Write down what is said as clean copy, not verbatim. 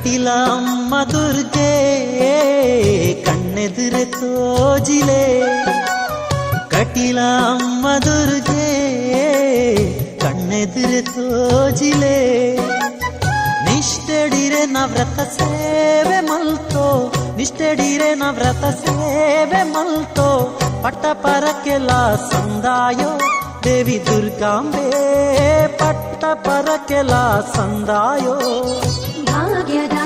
ಕಟಿಲ ಅಮ್ಮ ದುರ್ಗೆ ಕಣ್ಣೆದುರೆ ತೋಜಿಲೆ ಕಟಿಲ ಅಮ್ಮ ದುರ್ಗೆ ಕಣ್ಣೆದುರೆ ತೋಜಿಲೆ ನಿಷ್ಠೆಡಿರೆ ನವ್ರತ ಸೇವೆ ಮಲ್ತೋ ನಿಷ್ಠೆಡಿರೆ ನವ್ರತ ಸೇವೆ ಮಲ್ತೋ ಪಟ್ಟ ಪರಕೆಲ ಸಂದಾಯೋ ದೇವಿ ದುರ್ಗಾಂಬೆ ಪಟ್ಟ ಪರಕೆಲ ಸಂದಾಯೋ ಭಾಗ್ಯದ